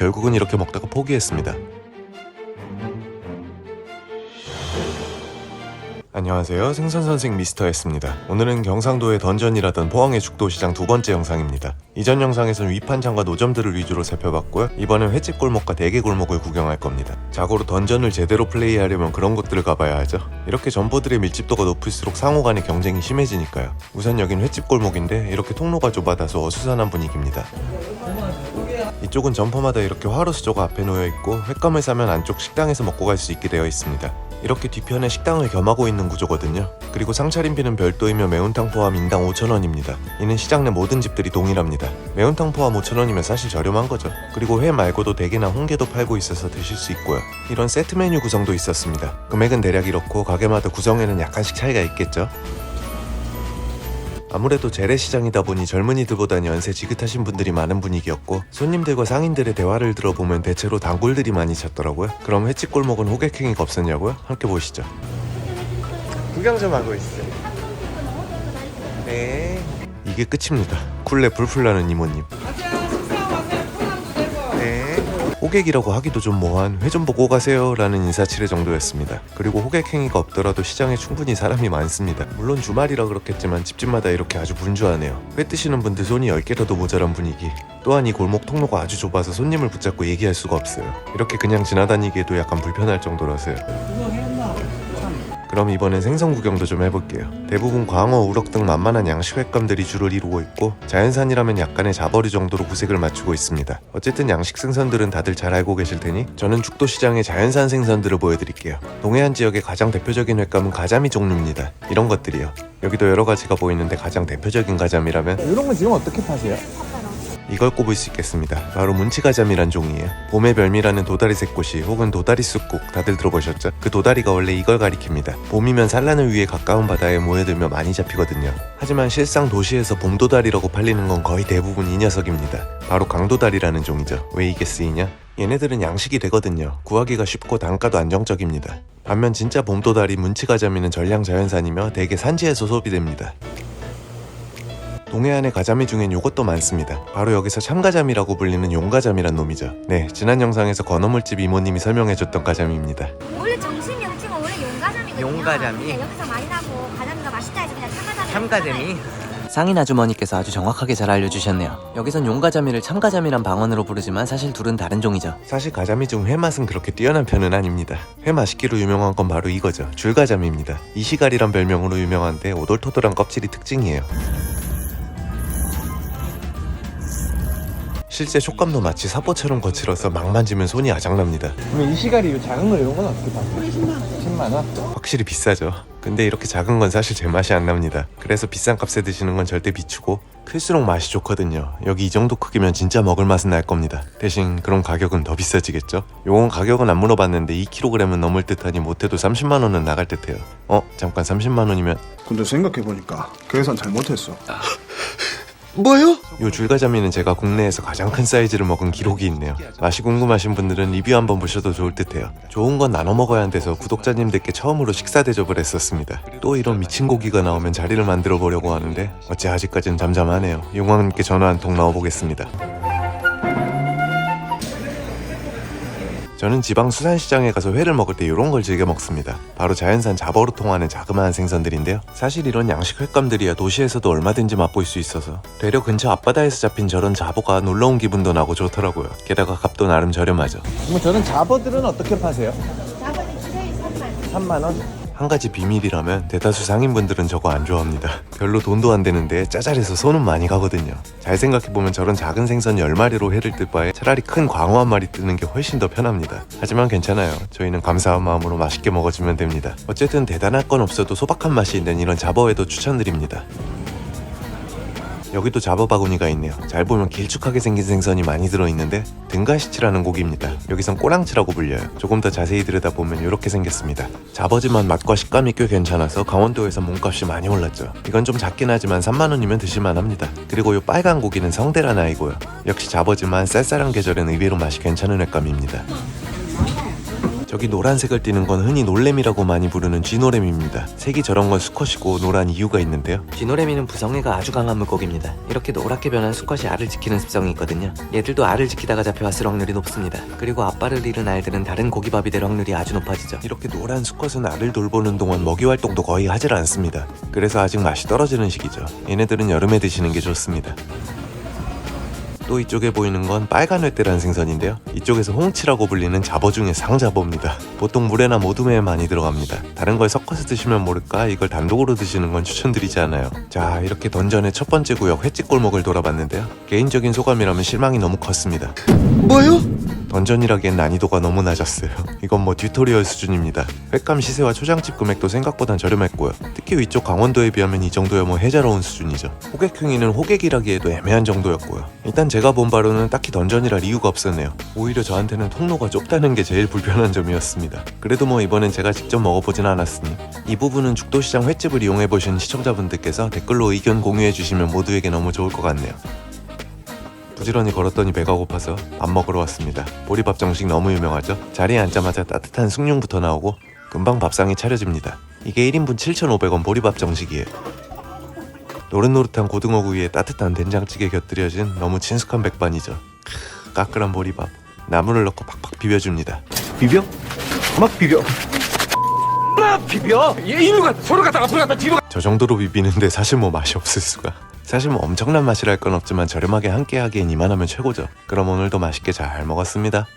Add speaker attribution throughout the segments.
Speaker 1: 결국은 이렇게 먹다가 포기했습니다. 안녕하세요, 생선선생 미스터였습니다. 오늘은 경상도의 던전이라던 포항의 죽도시장 두 번째 영상입니다. 이전 영상에서는 위판장과 노점들을 위주로 살펴봤고요, 이번엔 횟집 골목과 대게 골목을 구경할 겁니다. 자고로 던전을 제대로 플레이하려면 그런 곳들을 가봐야 하죠. 이렇게 점포들의 밀집도가 높을수록 상호 간의 경쟁이 심해지니까요. 우선 여긴 횟집 골목인데 이렇게 통로가 좁아다소 어수선한 분위기입니다. 이쪽은 점포마다 이렇게 화로수조가 앞에 놓여있고 횟감을 사면 안쪽 식당에서 먹고 갈 수 있게 되어 있습니다. 이렇게 뒤편에 식당을 겸하고 있는 구조거든요. 그리고 상차림비는 별도이며 매운탕 포함 인당 5,000원입니다. 이는 시장 내 모든 집들이 동일합니다. 매운탕 포함 5,000원이면 사실 저렴한 거죠. 그리고 회 말고도 대게나 홍게도 팔고 있어서 드실 수 있고요. 이런 세트 메뉴 구성도 있었습니다. 금액은 대략 이렇고 가게마다 구성에는 약간씩 차이가 있겠죠. 아무래도 재래시장이다 보니 젊은이들보다는 연세 지긋하신 분들이 많은 분위기였고, 손님들과 상인들의 대화를 들어보면 대체로 단골들이 많이 찾더라고요. 그럼 횟집 골목은 호객행위가 없었냐고요? 함께 보시죠. 구경 좀 하고 있어요. 네. 이게 끝입니다. 쿨레 불풀 나는 이모님. 네. 호객이라고 하기도 좀 뭐한 회 좀 보고 가세요 라는 인사치레 정도였습니다. 그리고 호객행위가 없더라도 시장에 충분히 사람이 많습니다. 물론 주말이라 그렇겠지만 집집마다 이렇게 아주 분주하네요. 회 뜨시는 분들 손이 10개라도 모자란 분위기. 또한 이 골목 통로가 아주 좁아서 손님을 붙잡고 얘기할 수가 없어요. 이렇게 그냥 지나다니기에도 약간 불편할 정도라서요. 그럼 이번엔 생선 구경도 좀 해볼게요. 대부분 광어, 우럭 등 만만한 양식 횟감들이 주를 이루고 있고, 자연산이라면 약간의 자버리 정도로 구색을 맞추고 있습니다. 어쨌든 양식 생선들은 다들 잘 알고 계실 테니 저는 죽도시장의 자연산 생선들을 보여드릴게요. 동해안 지역의 가장 대표적인 횟감은 가자미 종류입니다. 이런 것들이요. 여기도 여러 가지가 보이는데 가장 대표적인 가자미라면
Speaker 2: 이런 건 지금 어떻게 파세요?
Speaker 1: 이걸 꼽을 수 있겠습니다. 바로 문치가자미란 종이에요. 봄의 별미라는 도다리 새꽃이 혹은 도다리 쑥국 다들 들어보셨죠? 그 도다리가 원래 이걸 가리킵니다. 봄이면 산란을 위해 가까운 바다에 모여들며 많이 잡히거든요. 하지만 실상 도시에서 봄도다리라고 팔리는 건 거의 대부분 이 녀석입니다. 바로 강도다리라는 종이죠. 왜 이게 쓰이냐? 얘네들은 양식이 되거든요. 구하기가 쉽고 단가도 안정적입니다. 반면 진짜 봄도다리 문치가자미는 전량 자연산이며 대개 산지에서 소비됩니다. 동해안의 가자미 중엔 요것도 많습니다. 바로 여기서 참가자미라고 불리는 용가자미란 놈이죠. 네, 지난 영상에서 건어물집 이모님이 설명해줬던 가자미입니다.
Speaker 3: 원래 정식 명칭은 원래 용가자미거든요.
Speaker 4: 용가자미?
Speaker 3: 네, 여기서 많이 나고 가자미가 맛있다 해서 그냥 참가자미.
Speaker 4: 참가재미? 상인 아주머니께서 아주 정확하게 잘 알려주셨네요. 여기선 용가자미를 참가자미란 방언으로 부르지만 사실 둘은 다른 종이죠.
Speaker 1: 사실 가자미 중 회맛은 그렇게 뛰어난 편은 아닙니다. 회 맛있기로 유명한 건 바로 이거죠. 줄가자미입니다. 이시갈이란 별명으로 유명한데 오돌토돌한 껍질이 특징이에요. 실제 촉감도 마치 사포처럼 거칠어서 막 만지면 손이 아작납니다.
Speaker 2: 그럼 이 시갈이 이 작은 거 이런 건 어떻게 파세요? 10만 원.
Speaker 1: 확실히 비싸죠. 근데 이렇게 작은 건 사실 제 맛이 안 납니다. 그래서 비싼 값에 드시는 건 절대 비추고, 클수록 맛이 좋거든요. 여기 이 정도 크기면 진짜 먹을 맛은 날 겁니다. 대신 그럼 가격은 더 비싸지겠죠? 요건 가격은 안 물어봤는데 2kg은 넘을 듯하니 못해도 30만 원은 나갈 듯해요. 잠깐 30만 원이면
Speaker 5: 근데 생각해보니까 계산 잘못했어.
Speaker 1: 뭐요? 요 줄가자미는 제가 국내에서 가장 큰 사이즈를 먹은 기록이 있네요. 맛이 궁금하신 분들은 리뷰 한번 보셔도 좋을 듯해요. 좋은 건 나눠 먹어야 한대서 구독자님들께 처음으로 식사 대접을 했었습니다. 또 이런 미친 고기가 나오면 자리를 만들어 보려고 하는데 어째 아직까지는 잠잠하네요. 용왕님께 전화 한 통 넣어보겠습니다. 저는 지방 수산시장에 가서 회를 먹을 때 이런 걸 즐겨 먹습니다. 바로 자연산 자버로 통하는 자그마한 생선들인데요. 사실 이런 양식 횟감들이야 도시에서도 얼마든지 맛볼 수 있어서 되려 근처 앞바다에서 잡힌 저런 자보가 놀러온 기분도 나고 좋더라고요. 게다가 값도 나름 저렴하죠.
Speaker 2: 그럼 저는 잡어들은 어떻게 파세요?
Speaker 3: 자본이 키로에 3만.
Speaker 2: 3만 원?
Speaker 1: 한 가지 비밀이라면 대다수 상인분들은 저거 안 좋아합니다. 별로 돈도 안 되는데 짜잘해서 손은 많이 가거든요. 잘 생각해보면 저런 작은 생선 10마리로 회를 뜰 바에 차라리 큰 광어 한 마리 뜨는 게 훨씬 더 편합니다. 하지만 괜찮아요. 저희는 감사한 마음으로 맛있게 먹어주면 됩니다. 어쨌든 대단할 건 없어도 소박한 맛이 있는 이런 잡어회도 추천드립니다. 여기도 잡어바구니가 있네요. 잘 보면 길쭉하게 생긴 생선이 많이 들어있는데 등가시치라는 고기입니다. 여기선 꼬랑치라고 불려요. 조금 더 자세히 들여다보면 이렇게 생겼습니다. 잡어지만 맛과 식감이 꽤 괜찮아서 강원도에서 몸값이 많이 올랐죠. 이건 좀 작긴 하지만 3만원이면 드실만합니다. 그리고 이 빨간 고기는 성대란 아이고요. 역시 잡어지만 쌀쌀한 계절엔 의외로 맛이 괜찮은 횟감입니다. 저기 노란색을 띠는 건 흔히 놀래미라고 많이 부르는 쥐노래미입니다. 색이 저런 건 수컷이고 노란 이유가 있는데요.
Speaker 4: 쥐노래미는 부성애가 아주 강한 물고기입니다. 이렇게 노랗게 변한 수컷이 알을 지키는 습성이 있거든요. 얘들도 알을 지키다가 잡혀왔을 확률이 높습니다. 그리고 아빠를 잃은 알들은 다른 고기밥이 될 확률이 아주 높아지죠.
Speaker 1: 이렇게 노란 수컷은 알을 돌보는 동안 먹이 활동도 거의 하질 않습니다. 그래서 아직 맛이 떨어지는 시기죠. 얘네들은 여름에 드시는 게 좋습니다. 또 이쪽에 보이는 건 빨간 회떼란 생선인데요. 이쪽에서 홍치라고 불리는 잡어 중에 상잡어입니다. 보통 물에나 모둠에 많이 들어갑니다. 다른 걸 섞어서 드시면 모를까 이걸 단독으로 드시는 건 추천드리지 않아요. 자, 이렇게 던전의 첫 번째 구역 횟집 골목을 돌아봤는데요. 개인적인 소감이라면 실망이 너무 컸습니다.
Speaker 2: 뭐요?
Speaker 1: 던전이라기엔 난이도가 너무 낮았어요. 이건 뭐 튜토리얼 수준입니다. 횟감 시세와 초장집 금액도 생각보단 저렴했고요. 특히 위쪽 강원도에 비하면 이 정도야 뭐 해자로운 수준이죠. 호객행위는 호객이라기에도 애매한 정도였고요. 일단 제가 본 바로는 딱히 던전이랄 이유가 없었네요. 오히려 저한테는 통로가 좁다는 게 제일 불편한 점이었습니다. 그래도 뭐 이번엔 제가 직접 먹어보진 않았으니 이 부분은 죽도시장 횟집을 이용해보신 시청자분들께서 댓글로 의견 공유해주시면 모두에게 너무 좋을 것 같네요. 부지런히 걸었더니 배가 고파서 밥 먹으러 왔습니다. 보리밥 정식 너무 유명하죠? 자리에 앉자마자 따뜻한 숭늉부터 나오고 금방 밥상이 차려집니다. 이게 1인분 7,500원 보리밥 정식이에요. 노릇노릇한 고등어구이에 따뜻한 된장찌개 곁들여진 너무 친숙한 백반이죠. 까끌한 보리밥 나물을 넣고 팍팍 비벼줍니다.
Speaker 2: 비벼? 막 비벼. 막 비벼. 얘 이리로 가. 서로 갔다 앞으로 갔다 뒤로 가.
Speaker 1: 저 정도로 비비는데 사실 뭐 맛이 없을 수가. 사실 뭐 엄청난 맛이랄 건 없지만 저렴하게 함께 하기엔 이만하면 최고죠. 그럼 오늘도 맛있게 잘 먹었습니다.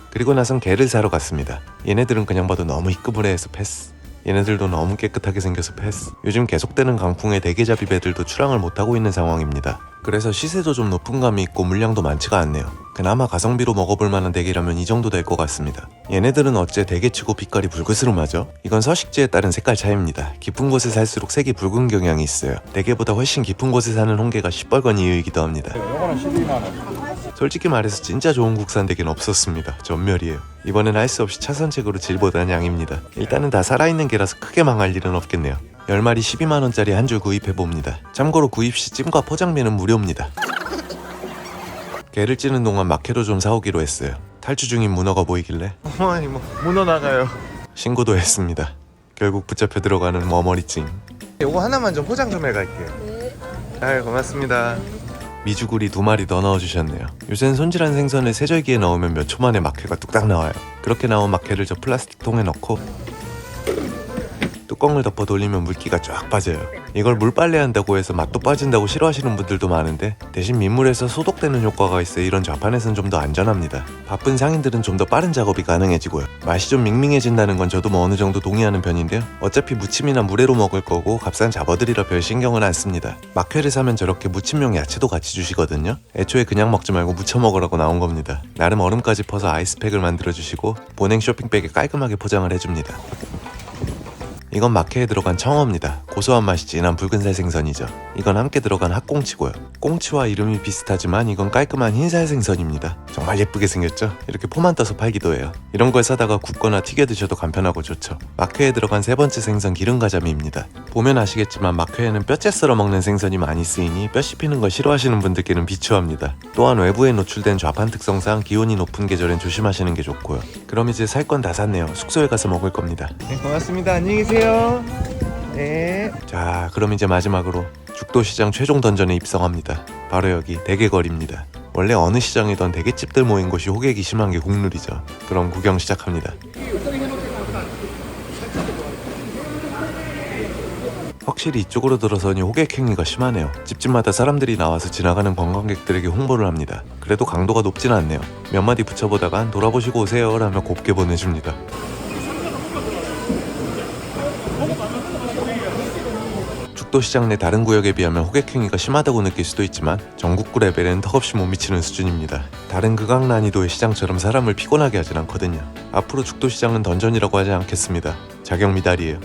Speaker 1: 그리고 나선 게를 사러 갔습니다. 얘네들은 그냥 봐도 너무 희끄부레 해서 패스. 얘네들도 너무 깨끗하게 생겨서 패스. 요즘 계속되는 강풍에 대게잡이 배들도 출항을 못하고 있는 상황입니다. 그래서 시세도 좀 높은 감이 있고 물량도 많지가 않네요. 그나마 가성비로 먹어볼 만한 대게라면 이 정도 될 것 같습니다. 얘네들은 어째 대게치고 빛깔이 붉으스름하죠? 이건 서식지에 따른 색깔 차이입니다. 깊은 곳에 살수록 색이 붉은 경향이 있어요. 대게보다 훨씬 깊은 곳에 사는 홍게가 시뻘건 이유이기도 합니다.
Speaker 2: 요거는 12만원.
Speaker 1: 솔직히 말해서 진짜 좋은 국산 대게는 없었습니다. 전멸이에요. 이번엔 할 수 없이 차선책으로 질보단 양입니다. 일단은 다 살아있는 게라서 크게 망할 일은 없겠네요. 10마리 12만원짜리 한 줄 구입해봅니다. 참고로 구입시 찜과 포장비는 무료입니다. 게를 찌는 동안 마케도 좀 사오기로 했어요. 탈주 중인 문어가 보이길래 어머니 뭐 문어 나가요. 신고도 했습니다. 결국 붙잡혀 들어가는 머머리찡. 요거 하나만 좀 포장 좀 해갈게요. 아유 고맙습니다. 미주구리 2마리 더 넣어주셨네요. 요새는 손질한 생선을 세절기에 넣으면 몇 초 만에 막회가 뚝딱 나와요. 그렇게 나온 막회를 저 플라스틱 통에 넣고 뚜껑을 덮어 돌리면 물기가 쫙 빠져요. 이걸 물빨래 한다고 해서 맛도 빠진다고 싫어하시는 분들도 많은데 대신 민물에서 소독되는 효과가 있어 이런 좌판에선 좀 더 안전합니다. 바쁜 상인들은 좀 더 빠른 작업이 가능해지고요. 맛이 좀 밍밍해진다는 건 저도 뭐 어느 정도 동의하는 편인데요. 어차피 무침이나 물회로 먹을 거고 값싼 잡어들이라 별 신경은 안 씁니다. 막회를 사면 저렇게 무침용 야채도 같이 주시거든요. 애초에 그냥 먹지 말고 무쳐 먹으라고 나온 겁니다. 나름 얼음까지 퍼서 아이스팩을 만들어 주시고 보냉 쇼핑백에 깔끔하게 포장을 해줍니다. 이건 마케에 들어간 청어입니다. 고소한 맛이 진한 붉은살 생선이죠. 이건 함께 들어간 핫꽁치고요. 꽁치와 이름이 비슷하지만 이건 깔끔한 흰살 생선입니다. 정말 예쁘게 생겼죠? 이렇게 포만 떠서 팔기도 해요. 이런 걸 사다가 굽거나 튀겨 드셔도 간편하고 좋죠. 마케에 들어간 세 번째 생선 기름가자미입니다. 보면 아시겠지만 마케에는 뼈째 썰어 먹는 생선이 많이 쓰이니 뼈 씹히는 걸 싫어하시는 분들께는 비추합니다. 또한 외부에 노출된 좌판 특성상 기온이 높은 계절엔 조심하시는 게 좋고요. 그럼 이제 살 건 다 샀네요. 숙소에 가서 먹을 겁니다.
Speaker 2: 네, 고맙습니다. 안녕히 계세요. 네.
Speaker 1: 자, 그럼 이제 마지막으로 죽도시장 최종 던전에 입성합니다. 바로 여기 대게거리입니다. 원래 어느 시장이던 대게집들 모인 곳이 호객이 심한 게 국룰이죠. 그럼 구경 시작합니다. 확실히 이쪽으로 들어서니 호객 행위가 심하네요. 집집마다 사람들이 나와서 지나가는 관광객들에게 홍보를 합니다. 그래도 강도가 높진 않네요. 몇 마디 붙여보다간 돌아보시고 오세요 라며 곱게 보내줍니다. 죽도시장 내 다른 구역에 비하면 호객 행위가 심하다고 느낄 수도 있지만 전국구 레벨엔 턱없이 못 미치는 수준입니다. 다른 극악 난이도의 시장처럼 사람을 피곤하게 하진 않거든요. 앞으로 죽도시장은 던전이라고 하지 않겠습니다. 자격 미달이에요.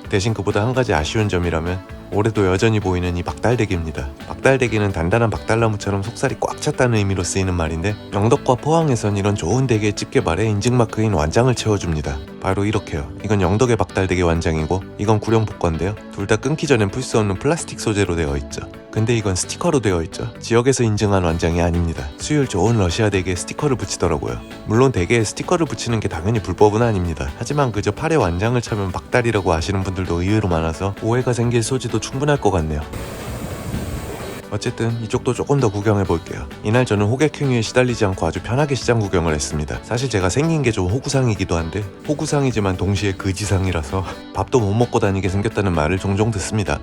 Speaker 1: 대신 그보다 한 가지 아쉬운 점이라면 올해도 여전히 보이는 이 박달대기입니다. 박달대기는 단단한 박달나무처럼 속살이 꽉 찼다는 의미로 쓰이는 말인데 영덕과 포항에선 이런 좋은 대게의 집 개발에 인증마크인 완장을 채워줍니다. 바로 이렇게요. 이건 영덕의 박달대게 완장이고 이건 구룡복건인데요. 둘 다 끊기 전엔 풀 수 없는 플라스틱 소재로 되어 있죠. 근데 이건 스티커로 되어 있죠. 지역에서 인증한 완장이 아닙니다. 수율 좋은 러시아 대게에 스티커를 붙이더라고요. 물론 대게에 스티커를 붙이는 게 당연히 불법은 아닙니다. 하지만 그저 팔에 완장을 차면 박달이라고 아시는 분들도 의외로 많아서 오해가 생길 소지도 충분할 것 같네요. 어쨌든 이쪽도 조금 더 구경해 볼게요. 이날 저는 호객 행위에 시달리지 않고 아주 편하게 시장 구경을 했습니다. 사실 제가 생긴 게 좀 호구상이기도 한데 호구상이지만 동시에 거지상이라서 밥도 못 먹고 다니게 생겼다는 말을 종종 듣습니다.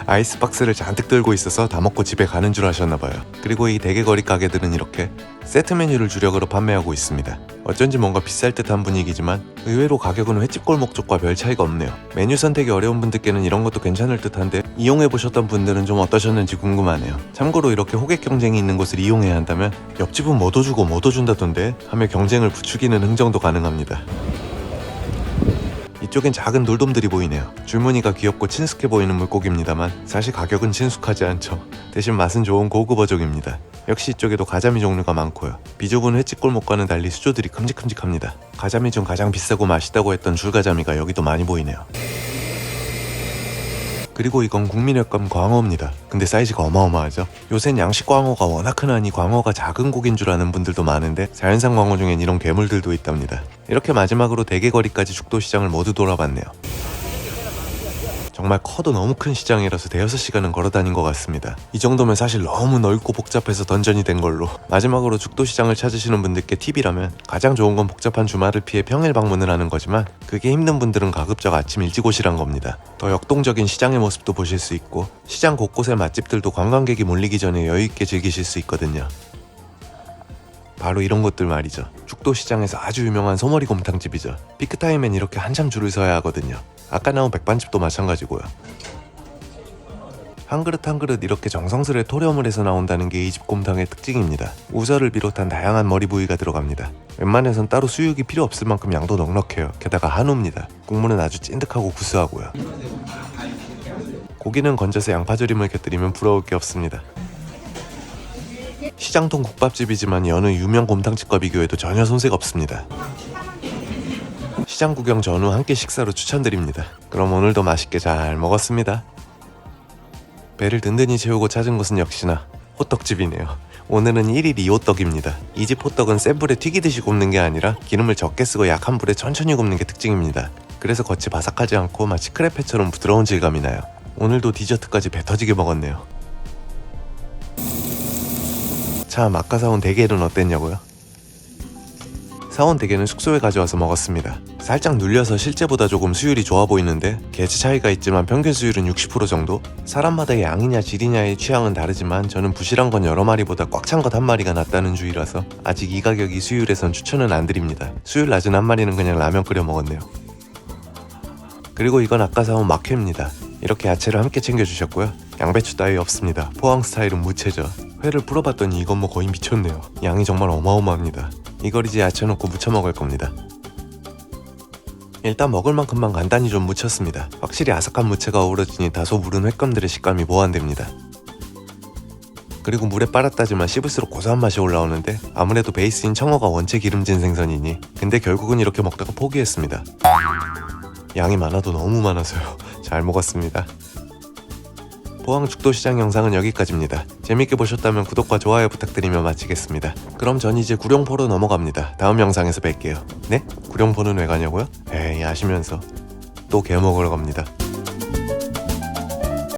Speaker 1: 아이스박스를 잔뜩 들고 있어서 다 먹고 집에 가는 줄 아셨나봐요. 그리고 이 대게거리 가게들은 이렇게 세트 메뉴를 주력으로 판매하고 있습니다. 어쩐지 뭔가 비쌀 듯한 분위기지만 의외로 가격은 횟집 골목 쪽과 별 차이가 없네요. 메뉴 선택이 어려운 분들께는 이런 것도 괜찮을 듯한데 이용해보셨던 분들은 좀 어떠셨는지 궁금하네요. 참고로 이렇게 호객 경쟁이 있는 곳을 이용해야 한다면 옆집은 뭐도 주고 뭐도 준다던데 하며 경쟁을 부추기는 흥정도 가능합니다. 이쪽엔 작은 돌돔들이 보이네요. 줄무늬가 귀엽고 친숙해 보이는 물고기입니다만 사실 가격은 친숙하지 않죠. 대신 맛은 좋은 고급 어종입니다. 역시 이쪽에도 가자미 종류가 많고요. 비좁은 횟집 골목과는 달리 수조들이 큼직큼직합니다. 가자미 중 가장 비싸고 맛있다고 했던 줄가자미가 여기도 많이 보이네요. 그리고 이건 국민횟감 광어입니다. 근데 사이즈가 어마어마하죠. 요샌 양식 광어가 워낙 흔하니 광어가 작은 고기인 줄 아는 분들도 많은데 자연산 광어 중엔 이런 괴물들도 있답니다. 이렇게 마지막으로 대게거리까지 죽도시장을 모두 돌아봤네요. 정말 커도 너무 큰 시장이라서 대여섯 시간은 걸어다닌 것 같습니다. 이 정도면 사실 너무 넓고 복잡해서 던전이 된 걸로. 마지막으로 죽도시장을 찾으시는 분들께 팁이라면 가장 좋은 건 복잡한 주말을 피해 평일 방문을 하는 거지만 그게 힘든 분들은 가급적 아침 일찍 오시란 겁니다. 더 역동적인 시장의 모습도 보실 수 있고 시장 곳곳의 맛집들도 관광객이 몰리기 전에 여유있게 즐기실 수 있거든요. 바로 이런 것들 말이죠. 죽도시장에서 아주 유명한 소머리 곰탕집이죠. 피크타임엔 이렇게 한참 줄을 서야 하거든요. 아까 나온 백반집도 마찬가지고요. 한 그릇 한 그릇 이렇게 정성스레 토렴을 해서 나온다는 게 이 집 곰탕의 특징입니다. 우설을 비롯한 다양한 머리 부위가 들어갑니다. 웬만해선 따로 수육이 필요 없을 만큼 양도 넉넉해요. 게다가 한우입니다. 국물은 아주 찐득하고 구수하고요. 고기는 건져서 양파조림을 곁들이면 부러울 게 없습니다. 시장통 국밥집이지만 여느 유명 곰탕집과 비교해도 전혀 손색 없습니다. 시장 구경 전후 함께 식사로 추천드립니다. 그럼 오늘도 맛있게 잘 먹었습니다. 배를 든든히 채우고 찾은 곳은 역시나 호떡집이네요. 오늘은 1일 2호떡입니다. 이 집 호떡은 센 불에 튀기듯이 굽는 게 아니라 기름을 적게 쓰고 약한 불에 천천히 굽는 게 특징입니다. 그래서 겉이 바삭하지 않고 마치 크레페처럼 부드러운 질감이 나요. 오늘도 디저트까지 배 터지게 먹었네요. 참, 아까 사온 대게는 어땠냐고요? 사온 대게는 숙소에 가져와서 먹었습니다. 살짝 눌려서 실제보다 조금 수율이 좋아 보이는데 개체 차이가 있지만 평균 수율은 60% 정도? 사람마다 양이냐 질이냐의 취향은 다르지만 저는 부실한 건 여러 마리보다 꽉 찬 것 한 마리가 낫다는 주의라서 아직 이 가격 이 수율에선 추천은 안 드립니다. 수율 낮은 한 마리는 그냥 라면 끓여 먹었네요. 그리고 이건 아까 사온 막회입니다. 이렇게 야채를 함께 챙겨주셨고요. 양배추 따위 없습니다. 포항 스타일은 무채죠. 회를 풀어봤더니 이건 뭐 거의 미쳤네요. 양이 정말 어마어마합니다. 이걸 이제 야채 넣고 무쳐 먹을 겁니다. 일단 먹을 만큼만 간단히 좀 무쳤습니다. 확실히 아삭한 무채가 어우러지니 다소 무른 횟감들의 식감이 보완됩니다. 그리고 물에 빨았다지만 씹을수록 고소한 맛이 올라오는데 아무래도 베이스인 청어가 원체 기름진 생선이니 근데 결국은 이렇게 먹다가 포기했습니다. 양이 많아도 너무 많아서요. 잘 먹었습니다. 포항 죽도시장 영상은 여기까지입니다. 재밌게 보셨다면 구독과 좋아요 부탁드리며 마치겠습니다. 그럼 전 이제 구룡포로 넘어갑니다. 다음 영상에서 뵐게요. 네? 구룡포는 왜 가냐고요? 에이, 아시면서 또 게 먹으러 갑니다.